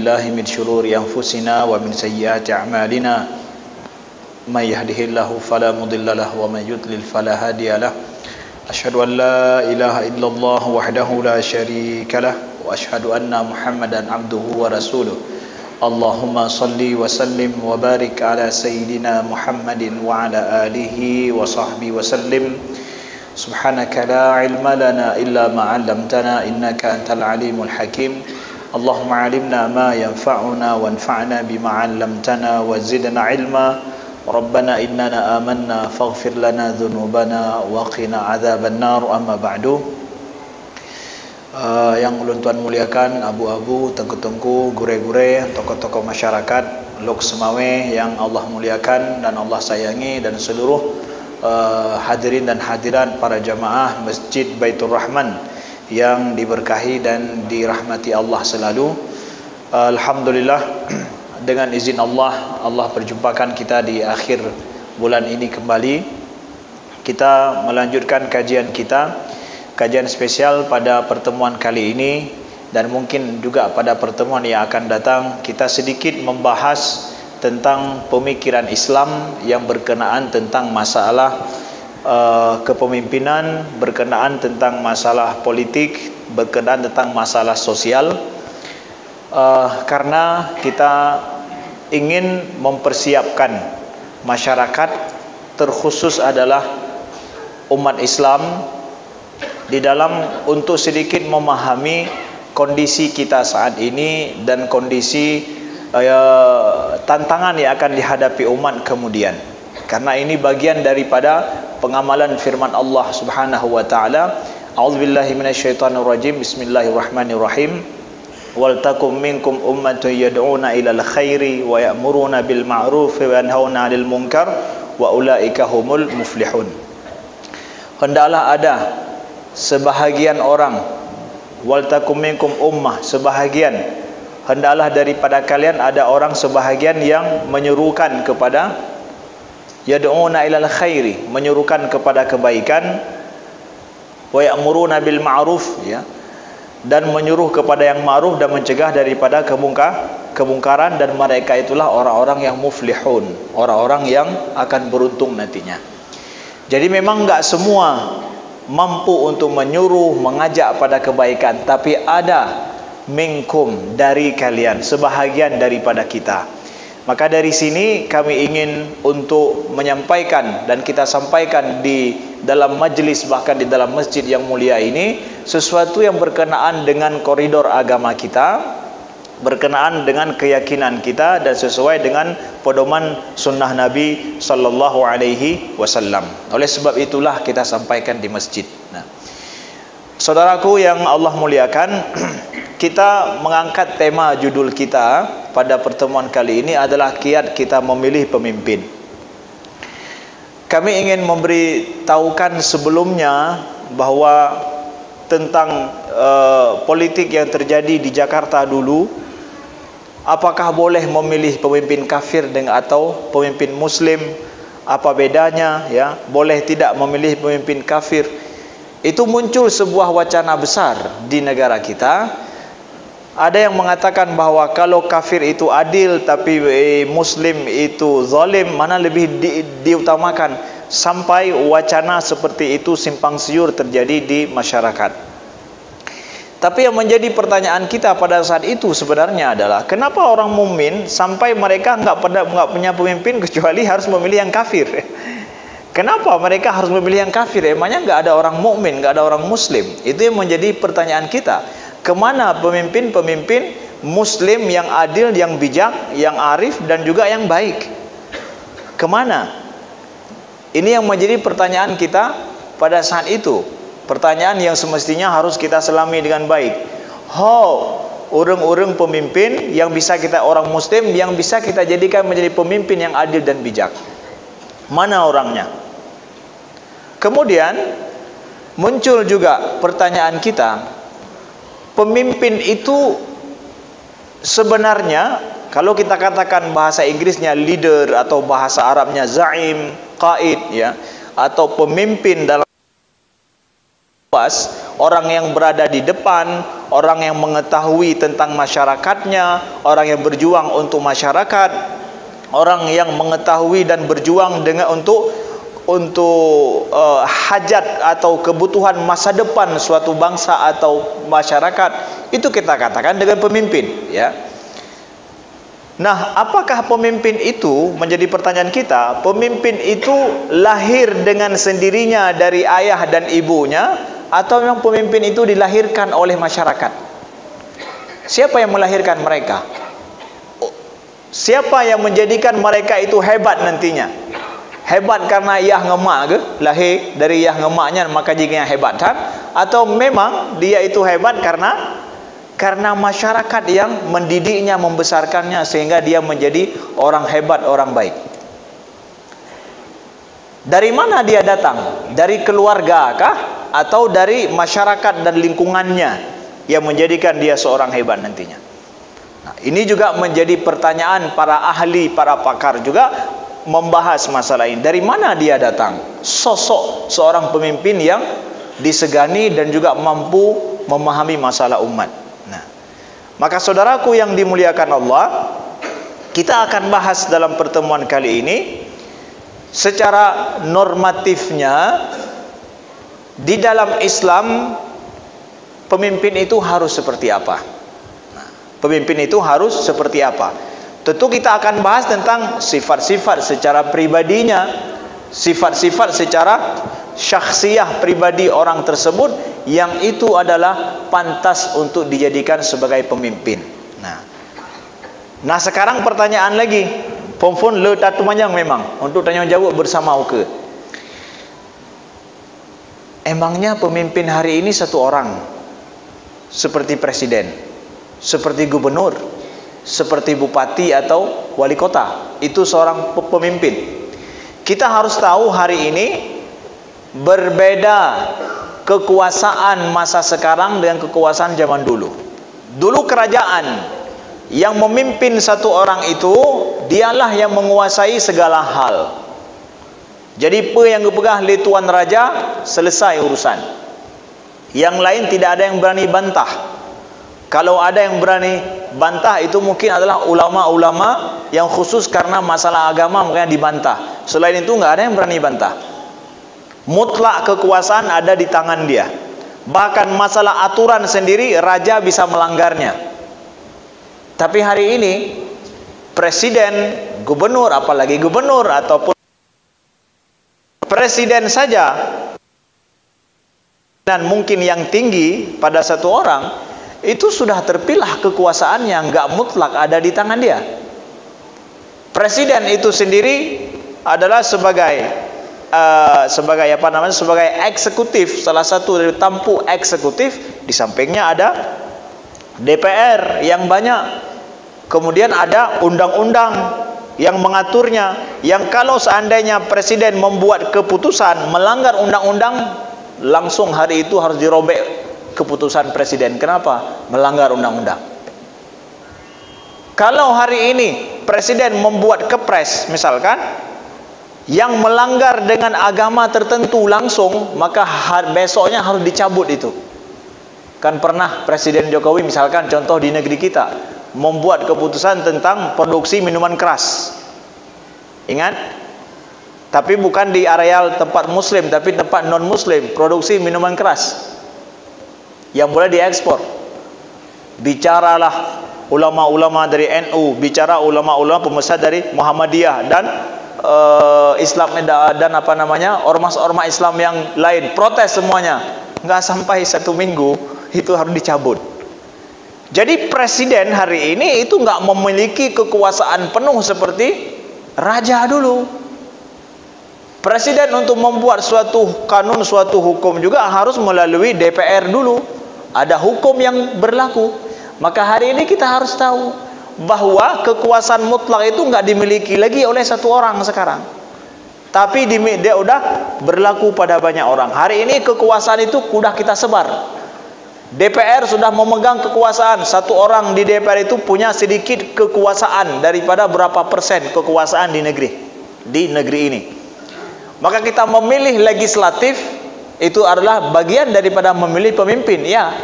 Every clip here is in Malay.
billahi min syururi anfusina wa min sayyiati a'malina. May yahdihillahu fala mudilla lahu wa may yudlil fala hadiya lahu. Asyhadu an la ilaha illallah wahdahu la syarika lah wa asyhadu anna Muhammadan abduhu wa rasuluh. Allahumma salli wa sallim wa barik ala sayyidina Muhammadin wa ala alihi wa sahbihi wa sallim. Subhanaka la ilma lana illa ma 'allamtana innaka antal alimul hakim. Allahumma 'allimna ma yanfa'una wanfa'na bima 'allamtana wa zidna 'ilma. Rabbana innana amanna faghfir lana dhunubana wa qina 'adzaban nar. Amma ba'du. Yang ulun tuan muliakan, abu-abu, tengku-tengku, gure-gure, tokoh-tokoh masyarakat Lok Semawe yang Allah muliakan dan Allah sayangi, dan seluruh hadirin dan hadirat para jamaah Masjid Baitur Rahman yang diberkahi dan dirahmati Allah selalu. Alhamdulillah, dengan izin Allah, Allah perjumpakan kita di akhir bulan ini kembali. Kita melanjutkan kajian kita, kajian spesial pada pertemuan kali ini, dan mungkin juga pada pertemuan yang akan datang kita sedikit membahas tentang pemikiran Islam yang berkenaan tentang masalah kepemimpinan, berkenaan tentang masalah politik, berkenaan tentang masalah sosial. Karena kita ingin mempersiapkan masyarakat, terkhusus adalah umat Islam, di dalam untuk sedikit memahami kondisi kita saat ini dan kondisi tantangan yang akan dihadapi umat kemudian. Karena ini bagian daripada pengamalan firman Allah Subhanahu wa taala. A'udzubillahi minasyaitonir rajim. Bismillahirrahmanirrahim. Wal takum minkum ummatun yad'una ilal khairi wa ya'muruna bil ma'ruf wa yanhauna 'anil munkar wa ulaika humul muflihun. Hendaklah ada sebahagian orang, wal takum minkum ummah, sebahagian, hendaklah daripada kalian ada orang sebahagian yang menyerukan kepada, yad'una ilal khairi, menyerukan kepada kebaikan, wa ya'muruna bil ma'ruf, ya, dan menyuruh kepada yang ma'ruf dan mencegah daripada kemungkaran, dan mereka itulah orang-orang yang muflihun, orang-orang yang akan beruntung nantinya. Jadi memang enggak semua mampu untuk menyuruh, mengajak pada kebaikan, tapi ada minkum, dari kalian, sebahagian daripada kita. Maka dari sini kami ingin untuk menyampaikan, dan kita sampaikan di dalam majlis, bahkan di dalam masjid yang mulia ini, sesuatu yang berkenaan dengan koridor agama kita, berkenaan dengan keyakinan kita, dan sesuai dengan pedoman sunnah Nabi sallallahu alaihi wasallam. Oleh sebab itulah kita sampaikan di masjid. Nah, saudaraku yang Allah muliakan, kita mengangkat tema judul kita pada pertemuan kali ini adalah kiat kita memilih pemimpin. Kami ingin memberitahukan sebelumnya bahwa tentang politik yang terjadi di Jakarta dulu, apakah boleh memilih pemimpin kafir dengan atau pemimpin muslim, apa bedanya, ya, boleh tidak memilih pemimpin kafir. Itu muncul sebuah wacana besar di negara kita. Ada yang mengatakan bahwa kalau kafir itu adil tapi muslim itu zalim, mana lebih diutamakan, sampai wacana seperti itu simpang siur terjadi di masyarakat. Tapi yang menjadi pertanyaan kita pada saat itu sebenarnya adalah, kenapa orang mukmin sampai mereka enggak punya pemimpin kecuali harus memilih yang kafir? Kenapa mereka harus memilih yang kafir? Emangnya enggak ada orang mukmin, enggak ada orang muslim? Itu yang menjadi pertanyaan kita. Kemana pemimpin-pemimpin muslim yang adil, yang bijak, yang arif, dan juga yang baik? Kemana? Ini yang menjadi pertanyaan kita pada saat itu. Pertanyaan yang semestinya harus kita selami dengan baik. Orang-orang pemimpin yang bisa kita, orang muslim yang bisa kita jadikan menjadi pemimpin yang adil dan bijak. Mana orangnya? Kemudian muncul juga pertanyaan kita, pemimpin itu sebenarnya, kalau kita katakan bahasa Inggrisnya leader atau bahasa Arabnya zaim, qaid, ya, atau pemimpin dalam orang yang berada di depan, orang yang mengetahui tentang masyarakatnya, orang yang berjuang untuk masyarakat, orang yang mengetahui dan berjuang dengan untuk hajat atau kebutuhan masa depan suatu bangsa atau masyarakat. Itu kita katakan dengan pemimpin, ya. Nah, apakah pemimpin itu, menjadi pertanyaan kita, pemimpin itu lahir dengan sendirinya dari ayah dan ibunya, atau memang pemimpin itu dilahirkan oleh masyarakat? Siapa yang melahirkan mereka? Siapa yang menjadikan mereka itu hebat nantinya? Hebat karena ayah ngemak ke? Lahir dari ayah ngemaknya maka jadinya hebat, kan? Atau memang dia itu hebat karena masyarakat yang mendidiknya, membesarkannya sehingga dia menjadi orang hebat, orang baik? Dari mana dia datang? Dari keluarga kah? Atau dari masyarakat dan lingkungannya yang menjadikan dia seorang hebat nantinya? Nah, ini juga menjadi pertanyaan para ahli, para pakar juga membahas masalah ini. Dari mana dia datang? Sosok seorang pemimpin yang disegani dan juga mampu memahami masalah umat. Nah, maka saudaraku yang dimuliakan Allah, kita akan bahas dalam pertemuan kali ini secara normatifnya. Di dalam Islam, pemimpin itu harus seperti apa? Nah, pemimpin itu harus seperti apa? Tentu kita akan bahas tentang sifat-sifat secara pribadinya, sifat-sifat secara syakhsiyah pribadi orang tersebut yang itu adalah pantas untuk dijadikan sebagai pemimpin. Nah sekarang pertanyaan lagi, Pon le tatu panjang memang untuk tanya jawab bersama ke. Emangnya pemimpin hari ini satu orang, seperti presiden, seperti gubernur, seperti bupati atau wali kota, itu seorang pemimpin? Kita harus tahu hari ini berbeda kekuasaan masa sekarang dengan kekuasaan zaman dulu. Dulu kerajaan yang memimpin satu orang itu, dialah yang menguasai segala hal. Jadi apa yang dipegang oleh tuan raja, selesai urusan. Yang lain tidak ada yang berani bantah. Kalau ada yang berani bantah, itu mungkin adalah ulama-ulama yang khusus karena masalah agama makanya dibantah. Selain itu nggak ada yang berani bantah. Mutlak kekuasaan ada di tangan dia. Bahkan masalah aturan sendiri raja bisa melanggarnya. Tapi hari ini presiden, gubernur, apalagi gubernur ataupun presiden saja, dan mungkin yang tinggi pada satu orang, itu sudah terpilah kekuasaan yang nggak mutlak ada di tangan dia. Presiden itu sendiri adalah sebagai sebagai eksekutif, salah satu dari tampu eksekutif. Di sampingnya ada DPR yang banyak, kemudian ada undang-undang yang mengaturnya, yang kalau seandainya presiden membuat keputusan melanggar undang-undang, langsung hari itu harus dirobek keputusan presiden. Kenapa? Melanggar undang-undang. Kalau hari ini presiden membuat kepres misalkan yang melanggar dengan agama tertentu langsung, maka besoknya harus dicabut itu. Kan pernah Presiden Jokowi misalkan contoh di negeri kita membuat keputusan tentang produksi minuman keras. Ingat? Tapi bukan di areal tempat muslim, tapi tempat non muslim, produksi minuman keras yang boleh diekspor. Bicaralah ulama-ulama dari NU, bicara ulama-ulama pembesar dari Muhammadiyah dan Islam dan ormas-ormas Islam yang lain, protes semuanya. Nggak sampai 1 minggu itu harus dicabut. Jadi presiden hari ini itu nggak memiliki kekuasaan penuh seperti raja dulu. Presiden untuk membuat suatu kanun, suatu hukum juga harus melalui DPR dulu. Ada hukum yang berlaku. Maka hari ini kita harus tahu bahwa kekuasaan mutlak itu nggak dimiliki lagi oleh satu orang sekarang. Tapi dia udah berlaku pada banyak orang. Hari ini kekuasaan itu sudah kita sebar. DPR sudah memegang kekuasaan. Satu orang di DPR itu punya sedikit kekuasaan daripada berapa persen kekuasaan di negeri ini. Maka kita memilih legislatif, itu adalah bagian daripada memilih pemimpin, ya,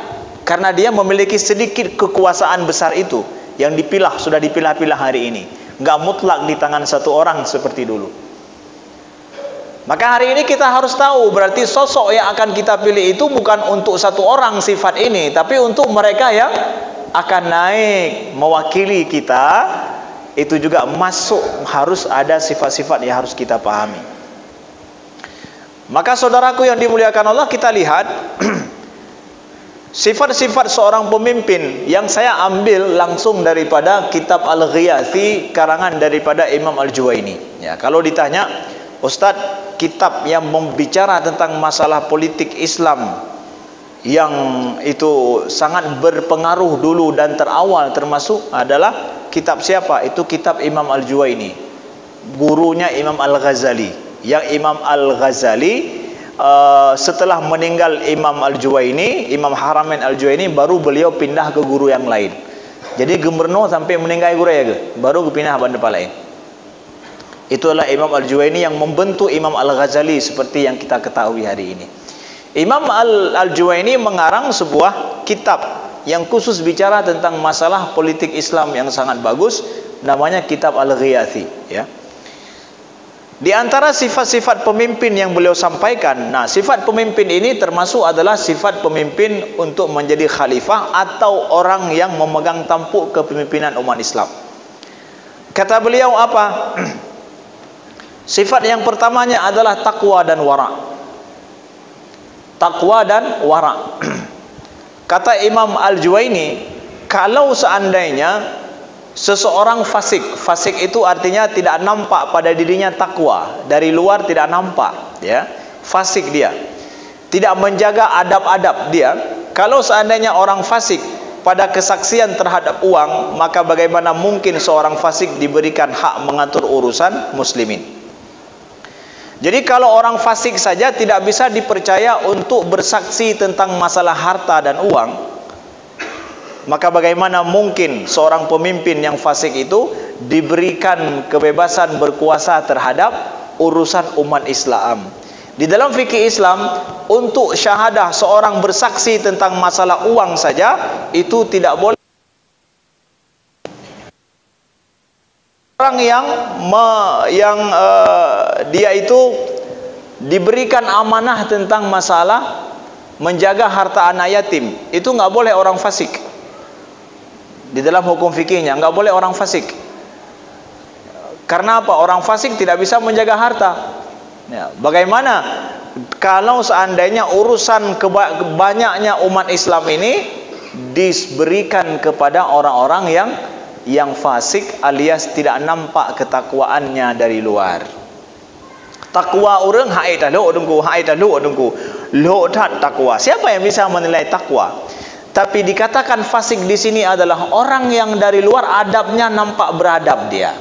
karena dia memiliki sedikit kekuasaan besar itu yang dipilah, sudah dipilah-pilah hari ini, nggak mutlak di tangan satu orang seperti dulu. Maka hari ini kita harus tahu, berarti sosok yang akan kita pilih itu bukan untuk satu orang sifat ini, tapi untuk mereka yang akan naik mewakili kita. Itu juga masuk, harus ada sifat-sifat yang harus kita pahami. Maka saudaraku yang dimuliakan Allah, kita lihat sifat-sifat seorang pemimpin yang saya ambil langsung daripada kitab Al-Ghiyathi karangan daripada Imam Al-Juwaini. Ya, kalau ditanya, Ustadz, kitab yang membicara tentang masalah politik Islam yang itu sangat berpengaruh dulu dan terawal termasuk adalah kitab siapa? Itu kitab Imam Al-Juwaini, gurunya Imam Al-Ghazali. Yang Imam Al-Ghazali setelah meninggal Imam Al-Juwaini, Imam Haramain Al-Juwaini, baru beliau pindah ke guru yang lain. Jadi gubernur sampai meninggal guru ya ke, baru pindah pada tempat lain. Itulah Imam Al-Juwaini yang membentuk Imam Al-Ghazali seperti yang kita ketahui hari ini. Imam Al-Juwaini mengarang sebuah kitab yang khusus bicara tentang masalah politik Islam yang sangat bagus, namanya kitab Al-Ghiyathi, ya. Di antara sifat-sifat pemimpin yang beliau sampaikan, nah, sifat pemimpin ini termasuk adalah sifat pemimpin untuk menjadi khalifah atau orang yang memegang tampuk kepemimpinan umat Islam. Kata beliau apa? Sifat yang pertamanya adalah takwa dan wara'. Takwa dan wara'. Kata Imam Al-Juwaini, kalau seandainya seseorang fasik, fasik itu artinya tidak nampak pada dirinya takwa, dari luar tidak nampak, ya, fasik dia, tidak menjaga adab-adab dia. Kalau seandainya orang fasik pada kesaksian terhadap uang, maka bagaimana mungkin seorang fasik diberikan hak mengatur urusan muslimin? Jadi kalau orang fasik saja tidak bisa dipercaya untuk bersaksi tentang masalah harta dan uang, maka bagaimana mungkin seorang pemimpin yang fasik itu diberikan kebebasan berkuasa terhadap urusan umat Islam? Di dalam fikih Islam, untuk syahadah seorang bersaksi tentang masalah uang saja, itu tidak boleh. Orang yang dia itu diberikan amanah tentang masalah menjaga harta anak yatim, itu nggak boleh orang fasik. Di dalam hukum fikihnya nggak boleh orang fasik. Karena apa? Orang fasik tidak bisa menjaga harta. Ya, bagaimana kalau seandainya urusan banyaknya umat Islam ini diberikan kepada orang-orang yang fasik alias tidak nampak ketakwaannya dari luar. Takwa orang hai dah lo dengku, hai dah lo dengku, lo tak takwa. Siapa yang bisa menilai takwa? Tapi dikatakan fasik di sini adalah orang yang dari luar adabnya nampak beradab dia,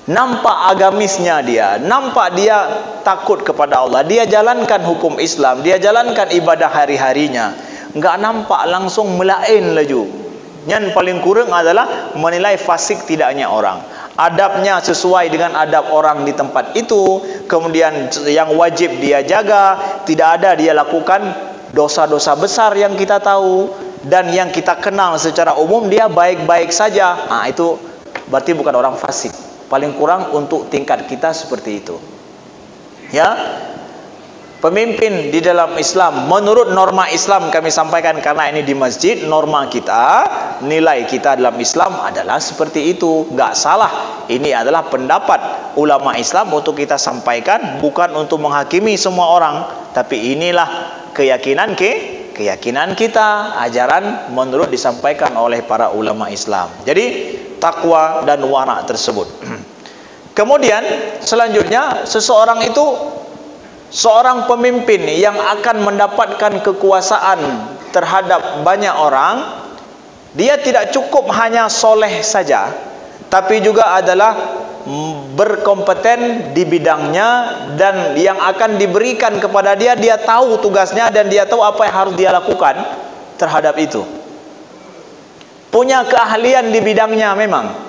nampak agamisnya dia, nampak dia takut kepada Allah, dia jalankan hukum Islam, dia jalankan ibadah hari-harinya, enggak nampak langsung melain laju. Yang paling kurang adalah menilai fasik tidaknya orang. Adabnya sesuai dengan adab orang di tempat itu. Kemudian yang wajib dia jaga, tidak ada dia lakukan dosa-dosa besar yang kita tahu. Dan yang kita kenal secara umum dia baik-baik saja. Nah, itu berarti bukan orang fasik. Paling kurang untuk tingkat kita seperti itu. Ya. Pemimpin di dalam Islam menurut norma Islam, kami sampaikan karena ini di masjid, norma kita, nilai kita dalam Islam adalah seperti itu. Enggak salah. Ini adalah pendapat ulama Islam untuk kita sampaikan, bukan untuk menghakimi semua orang, tapi inilah keyakinan kita, ajaran menurut disampaikan oleh para ulama Islam. Jadi takwa dan wara tersebut. Kemudian selanjutnya, seorang pemimpin yang akan mendapatkan kekuasaan terhadap banyak orang, dia tidak cukup hanya soleh saja, tapi juga adalah berkompeten di bidangnya, dan yang akan diberikan kepada dia, dia tahu tugasnya dan dia tahu apa yang harus dia lakukan terhadap itu. Punya keahlian di bidangnya memang.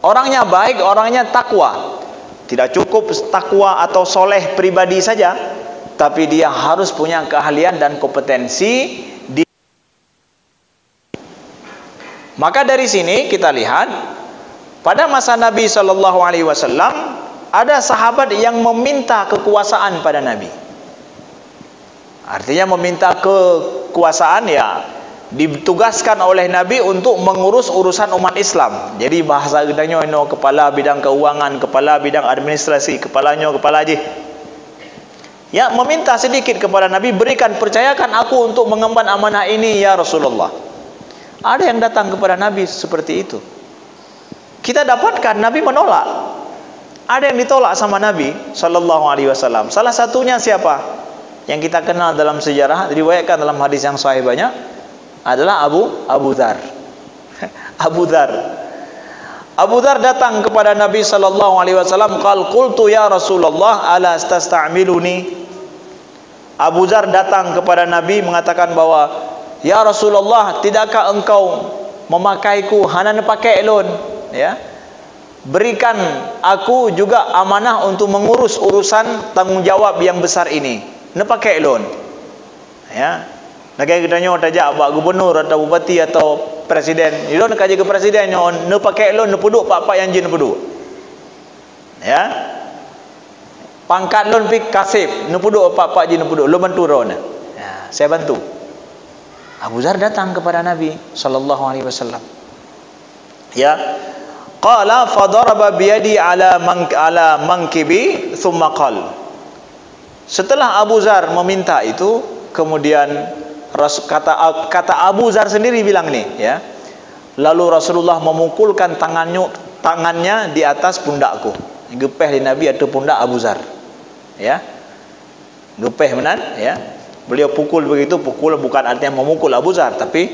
Orangnya baik, orangnya takwa. Tidak cukup takwa atau soleh pribadi saja, tapi dia harus punya keahlian dan kompetensi di. Maka dari sini kita lihat pada masa Nabi Shallallahu Alaihi Wasallam ada sahabat yang meminta kekuasaan pada Nabi. Artinya meminta kekuasaan, ya ditugaskan oleh Nabi untuk mengurus urusan umat Islam. Jadi bahasa gedanya kepala bidang keuangan, kepala bidang administrasi, kepala haji. Ya, meminta sedikit kepada Nabi, berikan, percayakan aku untuk mengemban amanah ini ya Rasulullah. Ada yang datang kepada Nabi seperti itu. Kita dapatkan Nabi menolak. Ada yang ditolak sama Nabi Sallallahu Alaihi Wasallam. Salah satunya siapa? Yang kita kenal dalam sejarah, diriwayatkan dalam hadis yang sahih banyak, adalah Abu Dzar. Abu Dzar datang kepada Nabi Sallallahu Alaihi Wasallam. Qultu ya Rasulullah, ala tastamiluni. Abu Dzar datang kepada Nabi mengatakan bahwa, ya Rasulullah, tidakkah engkau memakaiku hana pakai elon, ya? Berikan aku juga amanah untuk mengurus urusan tanggungjawab yang besar ini. Ne pakai elon, ya. Nagai gedanya tajak bak gubernur atau bupati atau presiden. Ilon nak ke presiden ne pakai elon ne puduk pak yang jin puduk. Ya. Pangkat lon pi kasip ne puduk pak jin puduk. Lo bantu ron. Ya, saya bantu. Abu Dzar datang kepada Nabi sallallahu alaihi wasallam. Ya. Qala fadaraba biyadi ala mankibi thumma qala. Setelah Abu Dzar meminta itu, kemudian kata Abu Dzar sendiri bilang nih, ya. Lalu Rasulullah memukulkan tangannya di atas pundakku. Gepeh di Nabi atau pundak Abu Dzar. Ya. Gepeh benar, ya. Beliau pukul begitu, pukul bukan artinya memukul Abu Dzar, tapi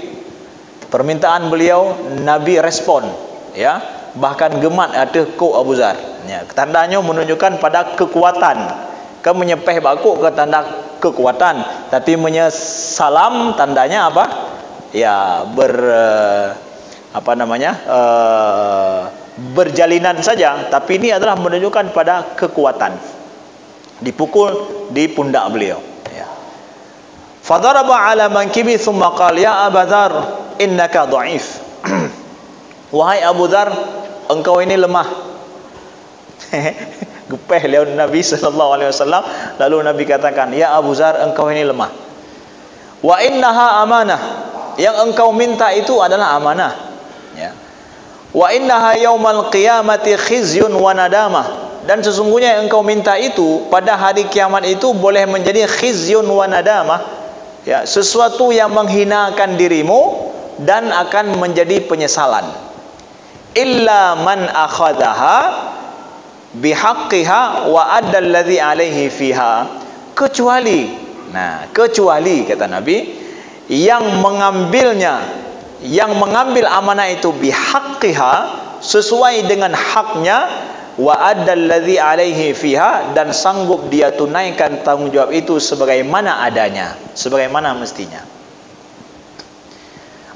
permintaan beliau Nabi respon, ya. Bahkan gemat ada ku Abu Dzar. Ya, tandanya menunjukkan pada kekuatan. Kamu menyepeh baku ke tanda kekuatan, tapi menyesalam tandanya apa? Ya berjalinan saja, tapi ini adalah menunjukkan pada kekuatan. Dipukul di pundak beliau. Ya. Fadaraba ala mankibi thumma qala ya Abu Dzar innaka dha'if. Wahai Abu Dzar, engkau ini lemah. Gepeh lawan Nabi sallallahu alaihi wasallam. Lalu Nabi katakan, ya Abu Dzar, engkau ini lemah. Wa innaha amanah. Yang engkau minta itu adalah amanah, ya. Wa innaha yaumal qiyamati khizyun wa nadamah. Dan sesungguhnya yang engkau minta itu pada hari kiamat itu boleh menjadi khizyun wa nadamah, ya, sesuatu yang menghinakan dirimu dan akan menjadi penyesalan. Illa man akhadaha bihaqqiha wa adda alladhi alaihi fiha. Kecuali kata Nabi, yang mengambil amanah itu bihaqqiha, sesuai dengan haknya, wa adda alladhi alaihi fiha, dan sanggup dia tunaikan tanggungjawab itu sebagaimana adanya, sebagaimana mestinya.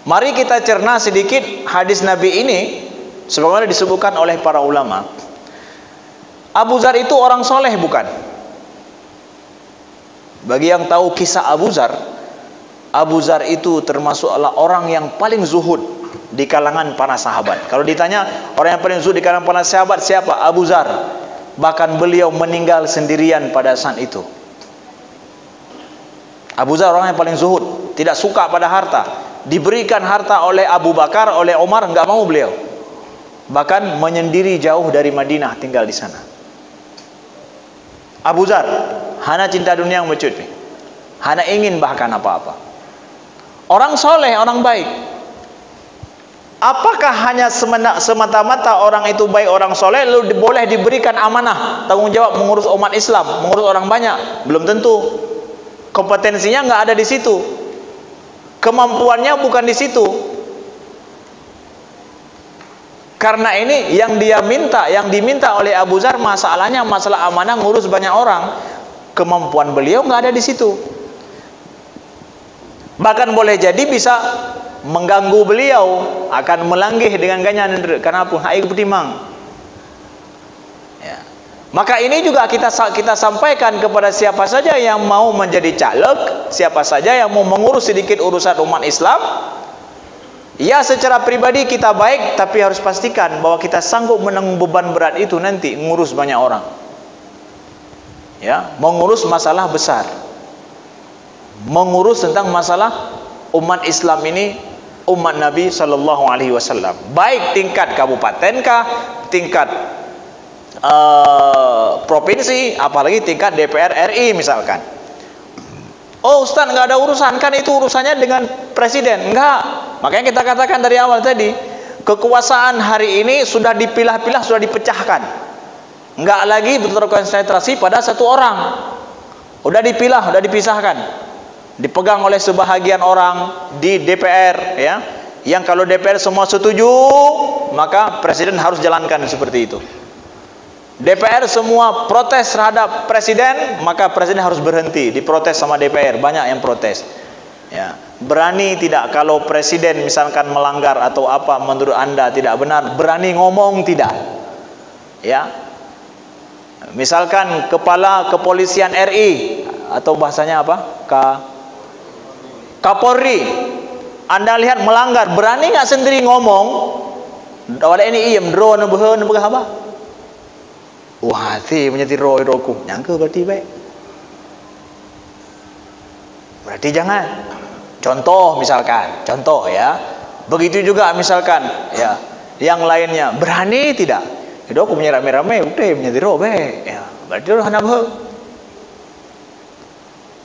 Mari kita cerna sedikit hadis Nabi ini sebagaimana disebutkan oleh para ulama. Abu Dzar itu orang soleh bukan? Bagi yang tahu kisah Abu Dzar itu termasuklah orang yang paling zuhud di kalangan para sahabat. Kalau ditanya orang yang paling zuhud di kalangan para sahabat siapa? Abu Dzar. Bahkan beliau meninggal sendirian pada saat itu. Abu Dzar orang yang paling zuhud, tidak suka pada harta. Diberikan harta oleh Abu Bakar, oleh Umar, enggak mau beliau. Bahkan menyendiri jauh dari Madinah, tinggal di sana. Abu Dzar hana cinta dunia yang mecut, hana ingin bahkan apa-apa. Orang soleh, orang baik. Apakah hanya semata-mata orang itu baik, orang soleh lalu boleh diberikan amanah, tanggung jawab mengurus umat Islam, mengurus orang banyak? Belum tentu. Kompetensinya nggak ada di situ, kemampuannya bukan di situ. Karena ini yang diminta oleh Abu Dzar, masalahnya masalah amanah ngurus banyak orang. Kemampuan beliau nggak ada di situ. Bahkan boleh jadi bisa mengganggu beliau, akan melanggih dengan ganyan. Kenapa? Hai ketimang. Ya. Maka ini juga kita sampaikan kepada siapa saja yang mau menjadi caleg, siapa saja yang mau mengurus sedikit urusan umat Islam. Ya, secara pribadi kita baik, tapi harus pastikan bahwa kita sanggup menanggung beban berat itu nanti ngurus banyak orang. Ya, mengurus masalah besar. Mengurus tentang masalah umat Islam ini, umat Nabi sallallahu alaihi wasallam. Baik tingkat kabupaten kah, tingkat provinsi, apalagi tingkat DPR RI misalkan. Oh Ustaz, nggak ada urusan, kan itu urusannya dengan presiden. Enggak. Makanya kita katakan dari awal tadi, kekuasaan hari ini sudah dipilah-pilah, sudah dipecahkan. Enggak lagi terkonsentrasi pada satu orang. Udah dipilah, udah dipisahkan. Dipegang oleh sebahagian orang di DPR, ya. Yang kalau DPR semua setuju, maka presiden harus jalankan seperti itu. DPR semua protes terhadap presiden, maka presiden harus berhenti, diprotes sama DPR. Banyak yang protes. Ya, berani tidak kalau presiden misalkan melanggar atau apa menurut Anda tidak benar, berani ngomong tidak? Ya. Misalkan kepala kepolisian RI atau bahasanya apa? Kapolri. Anda lihat melanggar, berani nggak sendiri ngomong? Ada ini iem drone nebeh apa? Wah, hati menjadi roh-rohku. Nyangka berarti baik. Berarti jangan. Contoh misalkan, contoh ya. Begitu juga misalkan, ya. Yang lainnya berani tidak? Itu aku punya rame-rame, udah menjadi roh baik. Ya, berarti roh nabeh.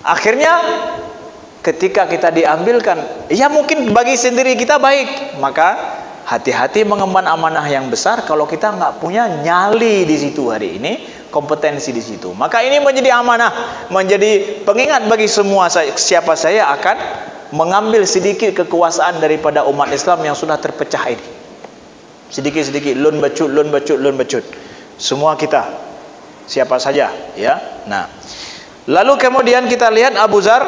Akhirnya ketika kita diambilkan, ya mungkin bagi sendiri kita baik, maka hati-hati mengemban amanah yang besar kalau kita nggak punya nyali di situ hari ini, kompetensi di situ. Maka ini menjadi amanah, menjadi pengingat bagi semua siapa saya akan mengambil sedikit kekuasaan daripada umat Islam yang sudah terpecah ini. Sedikit-sedikit, lun bacut. Semua kita, siapa saja, ya. Nah, lalu kemudian kita lihat Abu Dzar,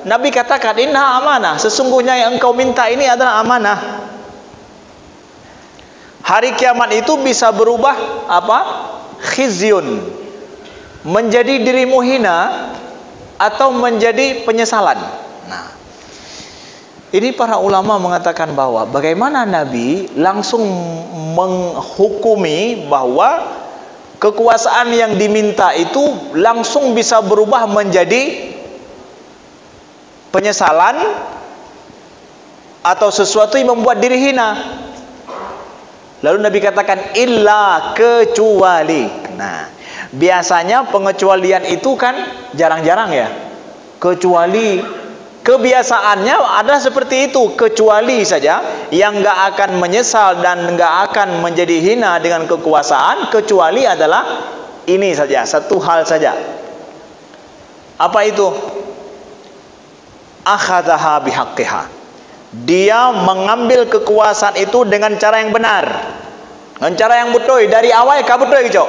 Nabi katakan, inna amanah, sesungguhnya yang engkau minta ini adalah amanah. Hari kiamat itu bisa berubah apa? Khizyun, menjadi dirimu hina atau menjadi penyesalan. Nah, ini para ulama mengatakan bahwa bagaimana Nabi langsung menghukumi bahwa kekuasaan yang diminta itu langsung bisa berubah menjadi penyesalan atau sesuatu yang membuat diri hina. Lalu Nabi katakan illa, kecuali. Nah, biasanya pengecualian itu kan jarang-jarang ya. Kecuali, kebiasaannya ada seperti itu, kecuali saja yang nggak akan menyesal dan nggak akan menjadi hina dengan kekuasaan, kecuali adalah ini saja, satu hal saja. Apa itu? Akhadhaha bihaqqiha. Dia mengambil kekuasaan itu dengan cara yang benar, dengan cara yang betul. Dari awal betul gitu.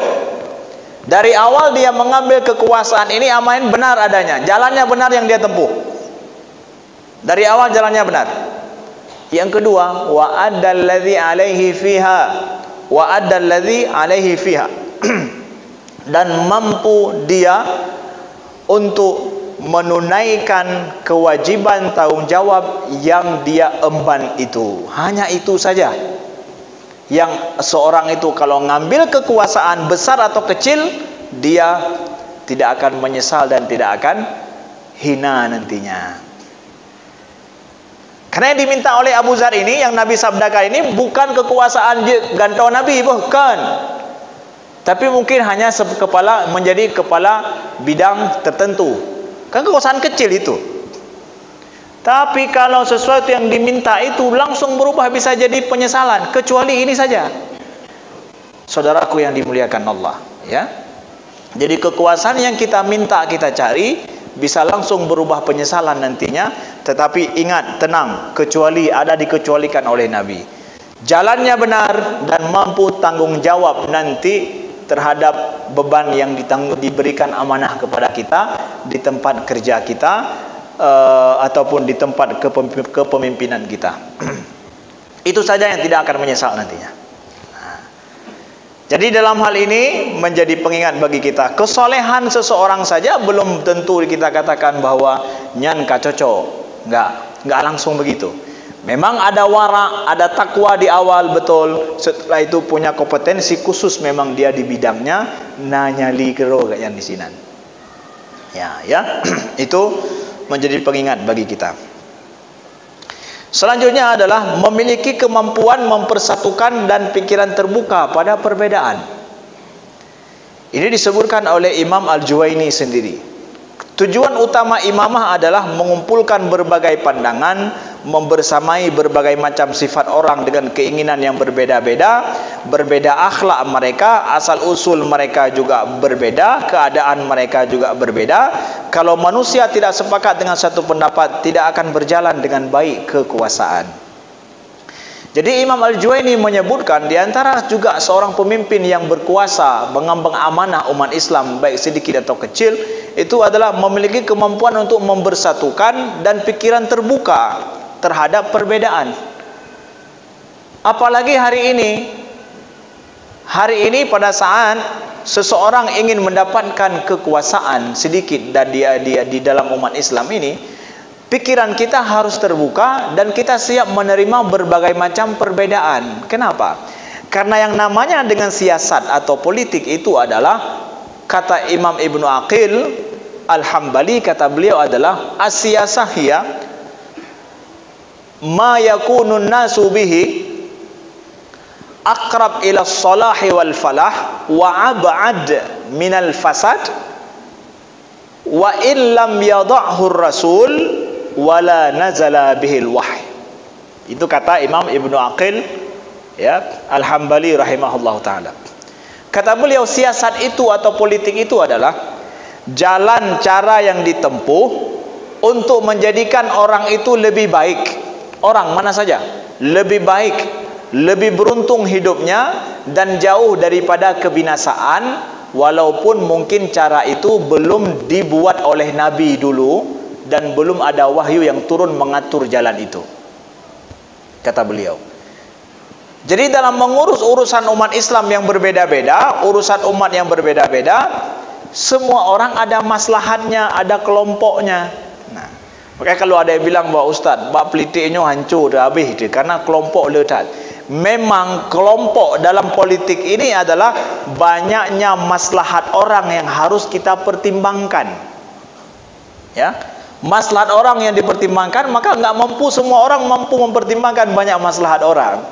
Dari awal dia mengambil kekuasaan ini amain benar adanya, jalannya benar yang dia tempuh. Dari awal jalannya benar. Yang kedua, wa addalladzi alaihi fiha, wa addalladzi alaihi fiha. Dan mampu dia untuk menunaikan kewajiban tanggung jawab yang dia emban itu. Hanya itu saja. Yang seorang itu kalau ngambil kekuasaan besar atau kecil, dia tidak akan menyesal dan tidak akan hina nantinya. Karena yang diminta oleh Abu Dzar ini, yang Nabi sabdakan ini bukan kekuasaan gantau Nabi, bukan. Tapi mungkin hanya kepala, menjadi kepala bidang tertentu. Kan kekuasaan kecil itu. Tapi kalau sesuatu yang diminta itu langsung berubah, bisa jadi penyesalan. Kecuali ini saja. Saudaraku yang dimuliakan Allah, ya. Jadi kekuasaan yang kita minta, kita cari, bisa langsung berubah penyesalan nantinya. Tetapi ingat, tenang, kecuali ada dikecualikan oleh Nabi. Jalannya benar dan mampu tanggung jawab nanti terhadap beban yang diberikan amanah kepada kita di tempat kerja kita ataupun di tempat kepemimpinan kita. Itu saja yang tidak akan menyesal nantinya. Jadi dalam hal ini menjadi pengingat bagi kita, kesolehan seseorang saja belum tentu kita katakan bahwa nyan ka cocok. Enggak langsung begitu. Memang ada wara, ada takwa di awal, betul. Setelah itu punya kompetensi khusus memang dia di bidangnya, nanyali kero yang di sini. Ya, itu menjadi pengingat bagi kita. Selanjutnya adalah memiliki kemampuan mempersatukan dan pikiran terbuka pada perbedaan. Ini disebutkan oleh Imam Al-Juwaini sendiri. Tujuan utama imamah adalah mengumpulkan berbagai pandangan, membersamai berbagai macam sifat orang dengan keinginan yang berbeda-beda, berbeda akhlak mereka, asal usul mereka juga berbeda, keadaan mereka juga berbeda. Kalau manusia tidak sepakat dengan satu pendapat, tidak akan berjalan dengan baik kekuasaan. Jadi Imam Al-Juwaini menyebutkan di antara juga seorang pemimpin yang berkuasa mengemban amanah umat Islam baik sedikit atau kecil, itu adalah memiliki kemampuan untuk mempersatukan dan pikiran terbuka terhadap perbedaan. Apalagi hari ini pada saat seseorang ingin mendapatkan kekuasaan sedikit dan dia di dalam umat Islam ini, pikiran kita harus terbuka dan kita siap menerima berbagai macam perbedaan. Kenapa? Karena yang namanya dengan siasat atau politik itu adalah, kata Imam Ibnu Aqil Al-Hambali, kata beliau adalah as-siyasah hiya ma yakunun nasu bihi aqrab ila salahi wal falah wa ab'ad minal fasad wa illam yada'hu rasul wala nazala bihil wahy. Itu kata Imam Ibnu Aqil Al-Hambali rahimahullah ta'ala. Kata beliau, siasat itu atau politik itu adalah jalan cara yang ditempuh untuk menjadikan orang itu lebih baik. Orang mana saja lebih baik, lebih beruntung hidupnya dan jauh daripada kebinasaan, walaupun mungkin cara itu belum dibuat oleh Nabi dulu dan belum ada wahyu yang turun mengatur jalan itu, kata beliau. Jadi dalam mengurus urusan umat Islam yang berbeda-beda, urusan umat yang berbeda-beda, semua orang ada maslahatnya, ada kelompoknya. Nah, makanya kalau ada yang bilang bahwa Ustaz, bab politiknya hancur dah habis dia, karena kelompok letak. Memang kelompok dalam politik ini adalah banyaknya maslahat orang yang harus kita pertimbangkan. Ya, maslahat orang yang dipertimbangkan, maka enggak mampu semua orang mampu mempertimbangkan banyak maslahat orang.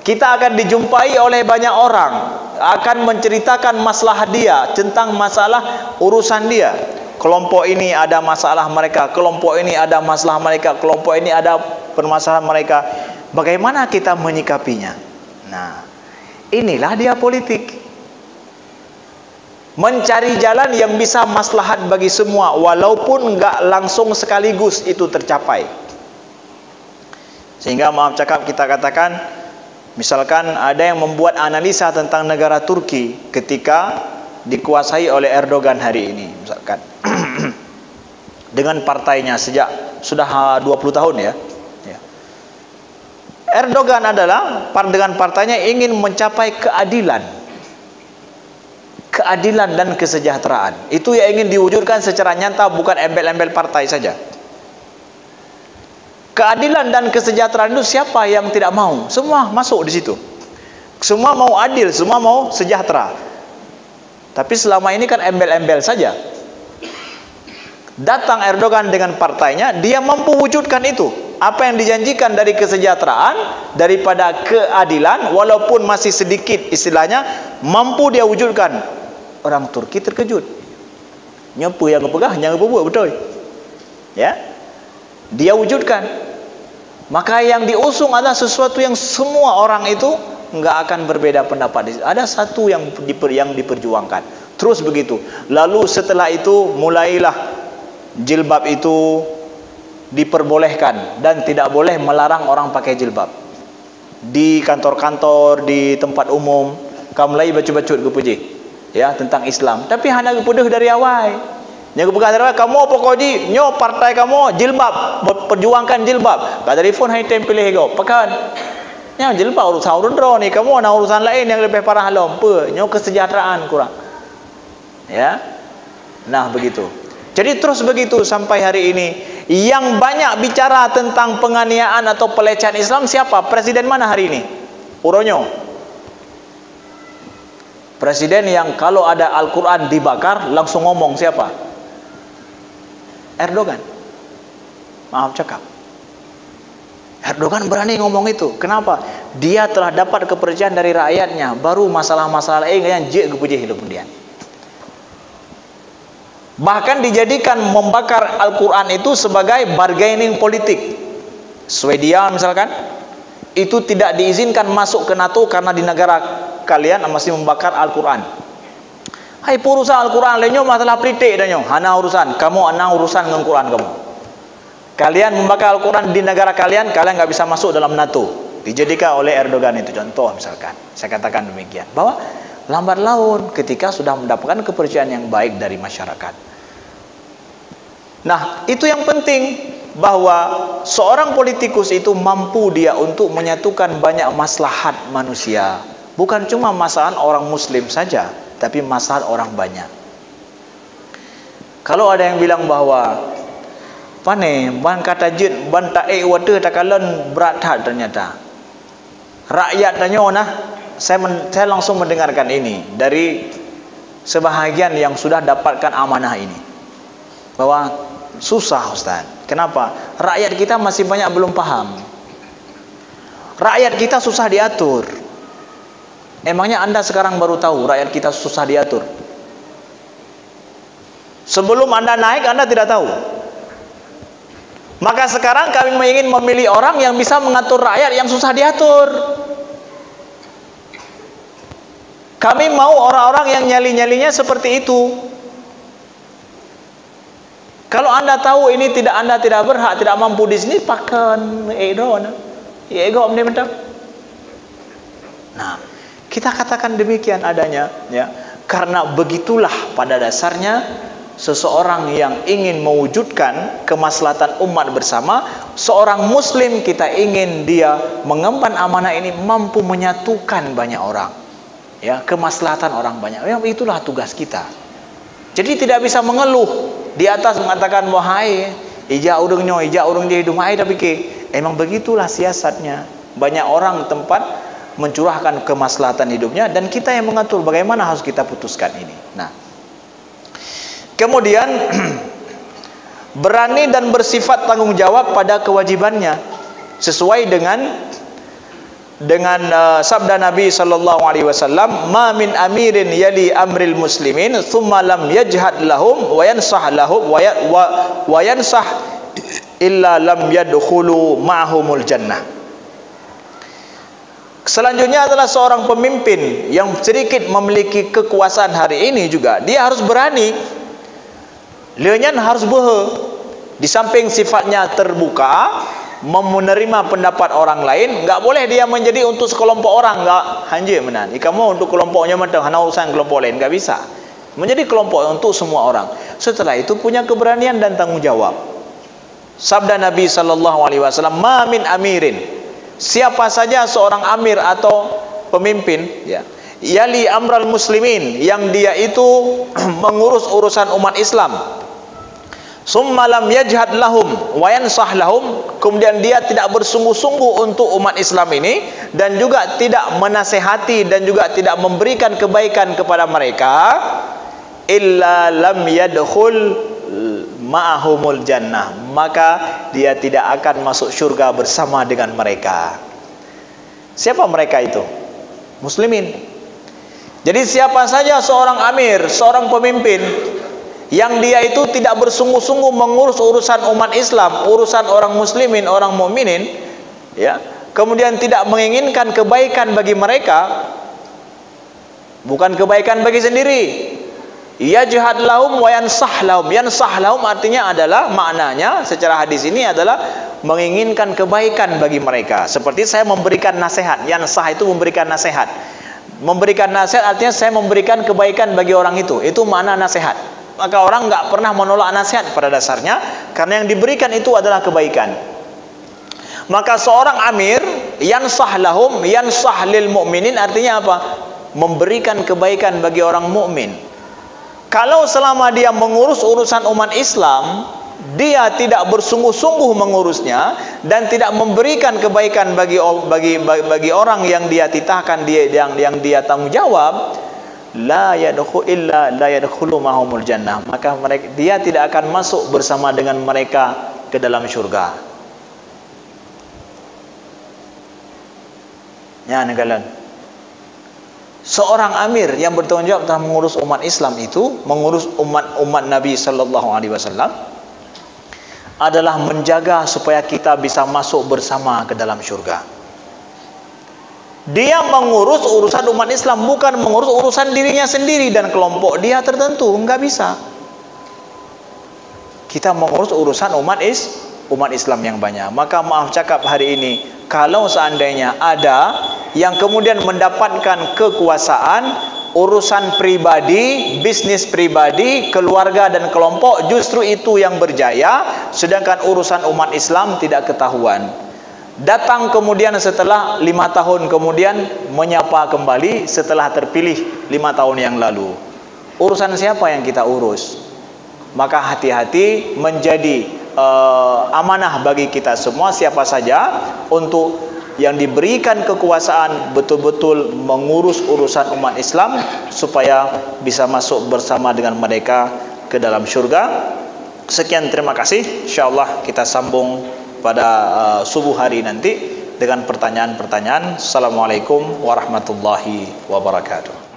Kita akan dijumpai oleh banyak orang, akan menceritakan masalah dia, tentang masalah urusan dia. Kelompok ini ada masalah mereka, kelompok ini ada masalah mereka, kelompok ini ada permasalahan mereka. Bagaimana kita menyikapinya? Nah, inilah dia politik. Mencari jalan yang bisa maslahat bagi semua, walaupun enggak langsung sekaligus itu tercapai. Sehingga maaf cakap kita katakan, misalkan ada yang membuat analisa tentang negara Turki ketika dikuasai oleh Erdogan hari ini, misalkan dengan partainya sejak sudah 20 tahun ya. Erdogan adalah dengan partainya ingin mencapai keadilan dan kesejahteraan. Itu yang ingin diwujudkan secara nyata, bukan embel-embel partai saja. Keadilan dan kesejahteraan itu siapa yang tidak mau? Semua masuk di situ. Semua mau adil, semua mau sejahtera. Tapi selama ini kan embel-embel saja. Datang Erdogan dengan partainya, dia mampu wujudkan itu. Apa yang dijanjikan dari kesejahteraan, daripada keadilan, walaupun masih sedikit istilahnya, mampu dia wujudkan. Orang Turki terkejut. Nyopo yang kepegah, yang kebubuh, betul. Ya, dia wujudkan. Maka yang diusung adalah sesuatu yang semua orang itu enggak akan berbeda pendapat. Ada satu yang diperjuangkan. Terus begitu. Lalu setelah itu mulailah jilbab itu diperbolehkan dan tidak boleh melarang orang pakai jilbab. Di kantor-kantor, di tempat umum, kamu lagi bacut-bacut ke puji. Ya, tentang Islam. Tapi hanya kepuduh dari awal. Yang berkata, kamu apa kau di? Nyo partai kamu jilbab, perjuangkan jilbab. Kat telefon hai tempel kau, pakan. Nya jelpa urusan urun ni, kamu ada urusan lain yang lebih parah halau apa? Nyo kesejahteraan kurang. Ya. Nah, begitu. Jadi terus begitu sampai hari ini. Yang banyak bicara tentang penganiayaan atau pelecehan Islam siapa? Presiden mana hari ini? Uronyo. Presiden yang kalau ada Al-Quran dibakar langsung ngomong siapa? Erdogan. Maaf cakap. Erdogan berani ngomong itu. Kenapa? Dia telah dapat kepercayaan dari rakyatnya. Baru masalah-masalah lain yang jek kepuji hidup kemudian. Bahkan dijadikan membakar Al-Quran itu sebagai bargaining politik. Swedia misalkan, itu tidak diizinkan masuk ke NATO karena di negara kalian masih membakar Al-Quran. Hai urusan Al-Quran lainnya masalah pritik dan nyo. Hana urusan, kamu ana urusan dengan Quran kamu. Kalian membakar Al-Quran di negara kalian, kalian nggak bisa masuk dalam NATO. Dijadikan oleh Erdogan itu contoh misalkan. Saya katakan demikian. Bahwa lambat laun ketika sudah mendapatkan kepercayaan yang baik dari masyarakat. Nah, itu yang penting. Bahwa seorang politikus itu mampu dia untuk menyatukan banyak maslahat manusia. Bukan cuma masalah orang muslim saja, tapi masalah orang banyak. Kalau ada yang bilang bahwa pane ban kata jid ban tae water takalan berat hat ternyata. Rakyat tanya nah, saya langsung mendengarkan ini dari sebahagian yang sudah dapatkan amanah ini. Bahwa susah Ustaz. Kenapa? Rakyat kita masih banyak belum paham. Rakyat kita susah diatur. Emangnya Anda sekarang baru tahu rakyat kita susah diatur? Sebelum Anda naik Anda tidak tahu. Maka sekarang kami ingin memilih orang yang bisa mengatur rakyat yang susah diatur. Kami mau orang-orang yang nyali-nyalinya seperti itu. Kalau Anda tahu ini Anda tidak berhak, tidak mampu di sini, pakan ego benar. Nah, kita katakan demikian adanya, ya, karena begitulah pada dasarnya seseorang yang ingin mewujudkan kemaslahatan umat bersama, seorang muslim kita ingin dia mengemban amanah ini mampu menyatukan banyak orang, ya, kemaslahatan orang banyak. Ya, itulah tugas kita. Jadi tidak bisa mengeluh di atas mengatakan wahai ija urang dia hidup hai, tapi emang begitulah siasatnya. Banyak orang tempat mencurahkan kemaslahatan hidupnya dan kita yang mengatur bagaimana harus kita putuskan ini. Nah, kemudian berani dan bersifat tanggung jawab pada kewajibannya sesuai dengan sabda Nabi sallallahu alaihi wasallam, "Ma min amirin yali amril muslimin thumma lam yajhad lahum wa yansah lahum wa yansah illa lam yadkhulu ma'humul jannah." Selanjutnya adalah seorang pemimpin yang sedikit memiliki kekuasaan hari ini juga, dia harus berani. Leonyan harus di samping sifatnya terbuka, menerima pendapat orang lain, enggak boleh dia menjadi untuk sekelompok orang, enggak hanje menan. Kamu untuk kelompoknya mentang hana urusan kelompok lain, enggak bisa. Menjadi kelompok untuk semua orang. Setelah itu punya keberanian dan tanggung jawab. Sabda Nabi sallallahu alaihi wasallam, "Ma min amirin." Siapa saja seorang amir atau pemimpin, ya, yali amral muslimin, yang dia itu mengurus urusan umat Islam. Summa lam yajhad lahum wa yansah lahum, kemudian dia tidak bersungguh-sungguh untuk umat Islam ini dan juga tidak menasehati dan juga tidak memberikan kebaikan kepada mereka, illa lam yadkhul ma'ahumul jannah, maka dia tidak akan masuk syurga bersama dengan mereka. Siapa mereka itu? Muslimin. Jadi siapa saja seorang amir, seorang pemimpin yang dia itu tidak bersungguh-sungguh mengurus urusan umat Islam, urusan orang muslimin, orang mukminin, ya, kemudian tidak menginginkan kebaikan bagi mereka, bukan kebaikan bagi sendiri. Yajhad lahum wa yansah lahum. Yansah lahum artinya adalah, maknanya secara hadis ini adalah menginginkan kebaikan bagi mereka. Seperti saya memberikan nasihat. Yansah itu memberikan nasihat. Memberikan nasihat artinya saya memberikan kebaikan bagi orang itu. Itu makna nasihat. Maka orang enggak pernah menolak nasihat pada dasarnya, karena yang diberikan itu adalah kebaikan. Maka seorang amir yansah lahum, yansah lil mu'minin artinya apa? Memberikan kebaikan bagi orang mukmin. Kalau selama dia mengurus urusan umat Islam, dia tidak bersungguh-sungguh mengurusnya dan tidak memberikan kebaikan bagi orang yang dia titahkan, yang dia tanggung jawab, la yadkhulu mahumul jannah, maka dia tidak akan masuk bersama dengan mereka ke dalam syurga. Ya, negalan. Seorang amir yang bertanggung jawab dalam mengurus umat Islam itu, mengurus umat Nabi sallallahu alaihi wasallam, adalah menjaga supaya kita bisa masuk bersama ke dalam syurga. Dia mengurus urusan umat Islam, bukan mengurus urusan dirinya sendiri dan kelompok dia tertentu. Enggak bisa. Kita mengurus urusan umat Islam yang banyak. Maka maaf cakap hari ini, kalau seandainya ada yang kemudian mendapatkan kekuasaan, urusan pribadi, bisnis pribadi, keluarga dan kelompok, justru itu yang berjaya, sedangkan urusan umat Islam tidak ketahuan. Datang kemudian setelah 5 tahun kemudian menyapa kembali setelah terpilih 5 tahun yang lalu. Urusan siapa yang kita urus? Maka hati-hati, menjadi amanah bagi kita semua, siapa saja, untuk yang diberikan kekuasaan betul-betul mengurus urusan umat Islam supaya bisa masuk bersama dengan mereka ke dalam syurga. Sekian, terima kasih. InsyaAllah kita sambung pada subuh hari nanti dengan pertanyaan-pertanyaan. Assalamualaikum warahmatullahi wabarakatuh.